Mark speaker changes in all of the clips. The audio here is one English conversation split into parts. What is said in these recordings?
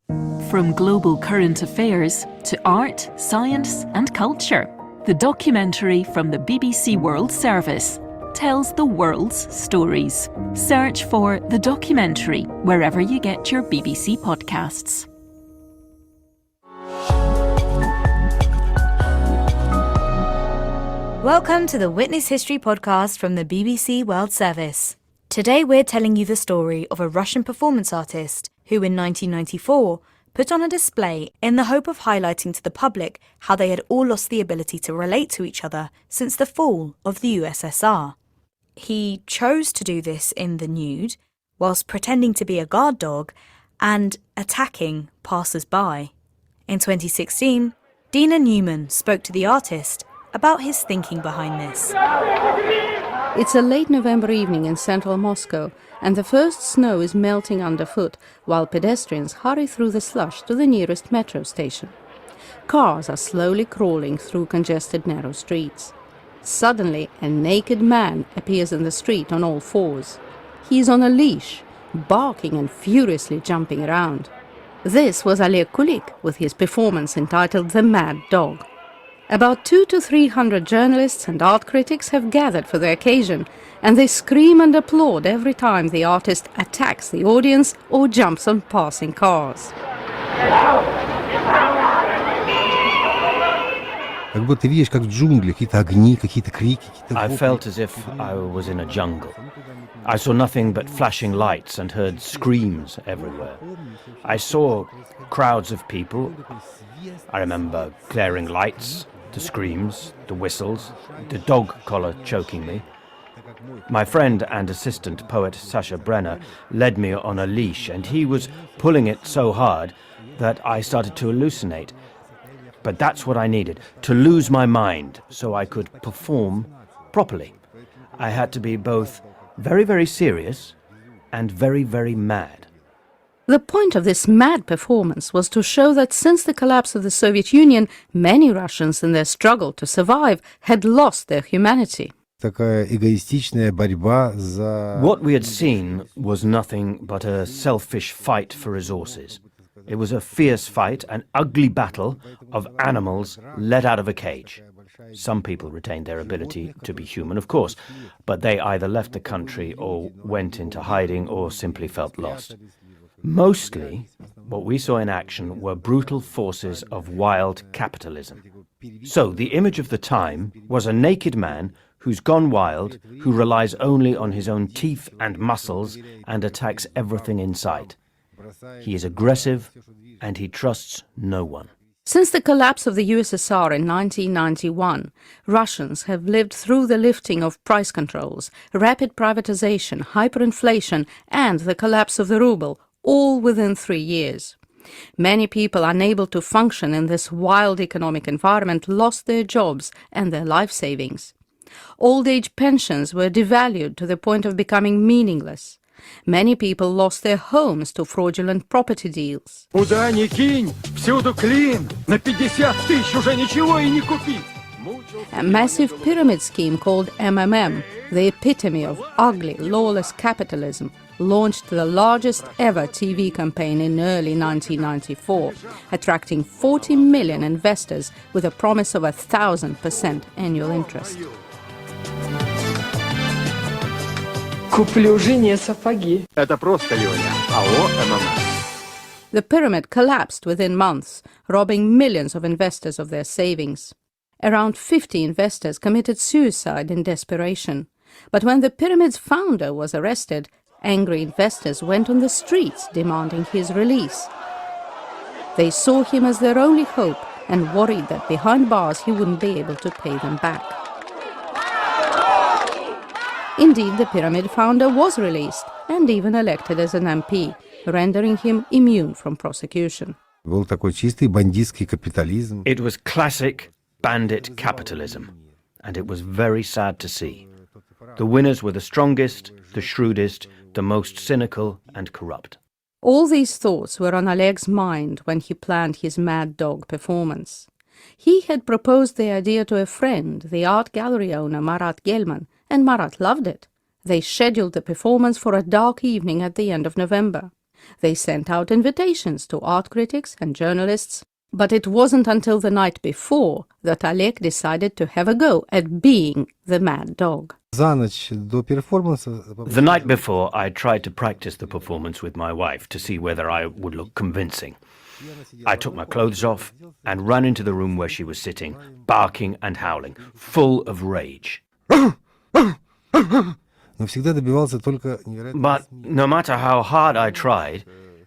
Speaker 1: From global current affairs to art, science and culture, the documentary from the BBC World Service tells the world's stories. Search for The Documentary wherever you get your BBC podcasts.
Speaker 2: Welcome to the Witness History podcast from the BBC World Service. Today we're telling you the story of a Russian performance artist who in 1994 put on a display in the hope of highlighting to the public how they had all lost the ability to relate to each other since the fall of the USSR. He chose to do this in the nude, whilst pretending to be a guard dog and attacking passers-by. In 2016, Dina Newman spoke to the artist about his thinking behind this.
Speaker 3: It's a late November evening in central Moscow, and the first snow is melting underfoot while pedestrians hurry through the slush to the nearest metro station. Cars are slowly crawling through congested narrow streets. Suddenly, a naked man appears in the street on all fours. He is on a leash, barking and furiously jumping around. This was Oleg Kulik with his performance entitled The Mad Dog. About 200 to 300 journalists and art critics have gathered for the occasion, and they scream and applaud every time the artist attacks the audience or jumps on passing cars.
Speaker 4: I
Speaker 5: felt as if I was in a jungle. I saw nothing but flashing lights and heard screams everywhere. I saw crowds of people. I remember glaring lights, the screams, the whistles, the dog collar choking me. My friend and assistant poet Sasha Brenner led me on a leash, and he was pulling it so hard that I started to hallucinate. But that's what I needed, to lose my mind so I could perform properly. I had to be both very, very serious and very, very mad.
Speaker 3: The point of this mad performance was to show that since the collapse of the Soviet Union, many Russians in their struggle to survive had lost their humanity.
Speaker 5: What we had seen was nothing but a selfish fight for resources. It was a fierce fight, an ugly battle of animals let out of a cage. Some people retained their ability to be human, of course, but they either left the country or went into hiding or simply felt lost. Mostly, what we saw in action were brutal forces of wild capitalism. So the image of the time was a naked man who's gone wild, who relies only on his own teeth and muscles and attacks everything in sight. He is aggressive and he trusts no one.
Speaker 3: Since the collapse of the USSR in 1991, Russians have lived through the lifting of price controls, rapid privatization, hyperinflation, and the collapse of the ruble, all within 3 years. Many people unable to function in this wild economic environment lost their jobs and their life savings. Old age pensions were devalued to the point of becoming meaningless. Many people lost their homes to fraudulent property deals.
Speaker 6: Куда ни кинь, всюду клин. На 50 тысяч уже ничего и не купить.
Speaker 3: A massive pyramid scheme called MMM, the epitome of ugly, lawless capitalism, launched the largest ever TV campaign in early 1994, attracting 40 million investors with a promise of 1,000% annual interest.
Speaker 7: Куплю жене сапоги.
Speaker 6: Это просто, Леня. АО МММ.
Speaker 3: The pyramid collapsed within months, robbing millions of investors of their savings. Around 50 investors committed suicide in desperation. But when the pyramid's founder was arrested, angry investors went on the streets demanding his release. They saw him as their only hope and worried that behind bars he wouldn't be able to pay them back. Indeed, the pyramid founder was released and even elected as an MP, rendering him immune from prosecution.
Speaker 5: It was classic bandit capitalism, and it was very sad to see. The winners were the strongest, the shrewdest, the most cynical and corrupt.
Speaker 3: All these thoughts were on Oleg's mind when he planned his Mad Dog performance. He had proposed the idea to a friend, the art gallery owner Marat Gelman, and Marat loved it. They scheduled the performance for a dark evening at the end of November. They sent out invitations to art critics and journalists, but it wasn't until the night before that Oleg decided to have a go at being the mad dog.
Speaker 5: The night before, I tried to practice the performance with my wife to see whether I would look convincing. I took my clothes off and ran into the room where she was sitting, barking and howling, full of rage. But no matter how hard I tried,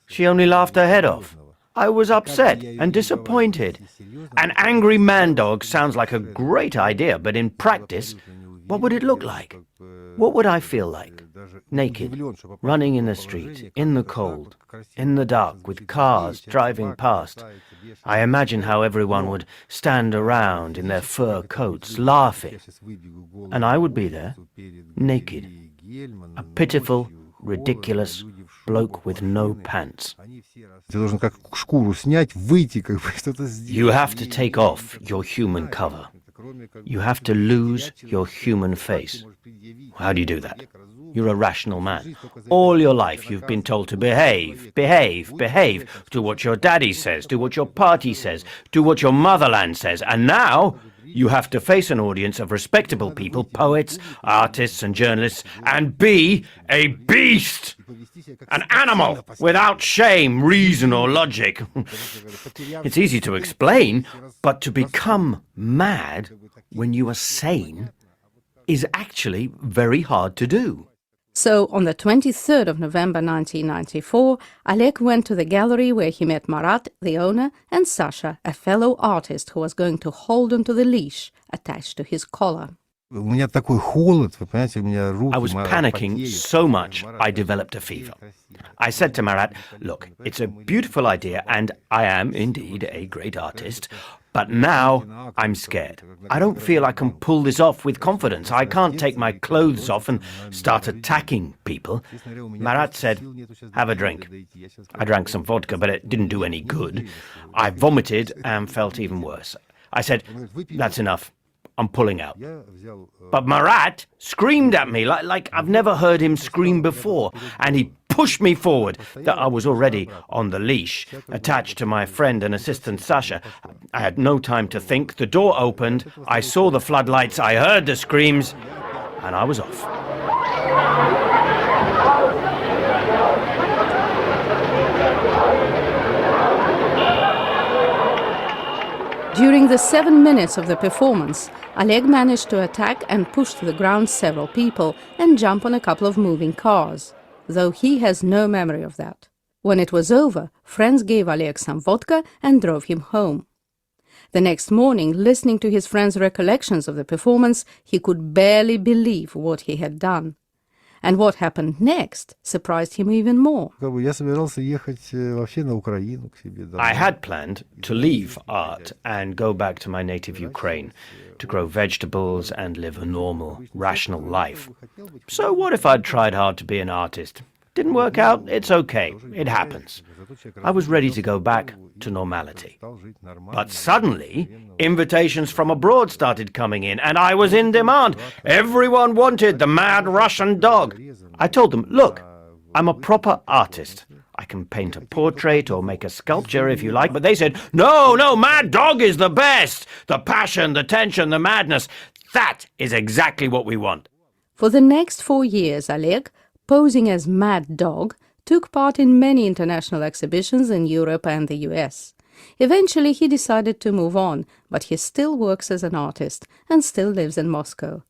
Speaker 5: she only laughed her head off. I was upset and disappointed. An angry man dog sounds like a great idea, but in practice, what would it look like? What would I feel like? Naked, running in the street, in the cold, in the dark, with cars driving past. I imagine how everyone would stand around in their fur coats, laughing. And I would be there, naked, a pitiful, ridiculous bloke with no pants. You have to take off your human cover. You have to lose your human face. How do you do that? You're a rational man. All your life you've been told to behave, behave, behave. Do what your daddy says, do what your party says, do what your motherland says. And now you have to face an audience of respectable people, poets, artists and journalists, and be a beast! An animal without shame, reason or logic. It's easy to explain, but to become mad when you are sane is actually very hard to do.
Speaker 3: So, on the 23rd of November 1994, Oleg went to the gallery where he met Marat, the owner, and Sasha, a fellow artist who was going to hold onto the leash attached to his collar.
Speaker 5: I was panicking so much I developed a fever. I said to Marat, look, it's a beautiful idea and I am indeed a great artist, but now I'm scared. I don't feel I can pull this off with confidence. I can't take my clothes off and start attacking people. Marat said, have a drink. I drank some vodka, but it didn't do any good. I vomited and felt even worse. I said, that's enough. I'm pulling out. But Marat screamed at me like I've never heard him scream before, and he pushed me forward. I was already on the leash, attached to my friend and assistant Sasha. I had no time to think. The door opened, I saw the floodlights, I heard the screams, and I was off.
Speaker 3: During the 7 minutes of the performance, Oleg managed to attack and push to the ground several people and jump on a couple of moving cars, though he has no memory of that. When it was over, friends gave Oleg some vodka and drove him home. The next morning, listening to his friends' recollections of the performance, he could barely believe what he had done. And what happened next surprised him even more.
Speaker 5: I had planned to leave art and go back to my native Ukraine, to grow vegetables and live a normal, rational life. So what if I'd tried hard to be an artist? Didn't work out, it's okay, it happens. I was ready to go back to normality. But suddenly, invitations from abroad started coming in, and I was in demand. Everyone wanted the mad Russian dog. I told them, look, I'm a proper artist. I can paint a portrait or make a sculpture if you like, but they said, no, mad dog is the best. The passion, the tension, the madness, that is exactly what we want.
Speaker 3: For the next 4 years, Oleg, posing as Mad Dog, took part in many international exhibitions in Europe and the US. Eventually he decided to move on, but he still works as an artist and still lives in Moscow.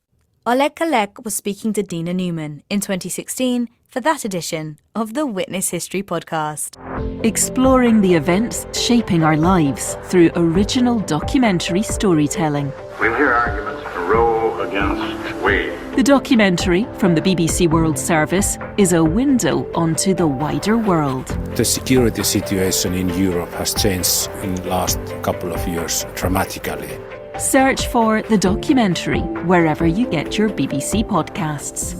Speaker 2: Oleg Kalek was speaking to Dina Newman in 2016 for that edition of the Witness History podcast.
Speaker 1: Exploring the events shaping our lives through original documentary storytelling.
Speaker 4: We'll hear arguments Roe against Wade.
Speaker 1: The documentary from the BBC World Service is a window onto the wider world.
Speaker 8: The security situation in Europe has changed in the last couple of years dramatically.
Speaker 1: Search for The Documentary wherever you get your BBC podcasts.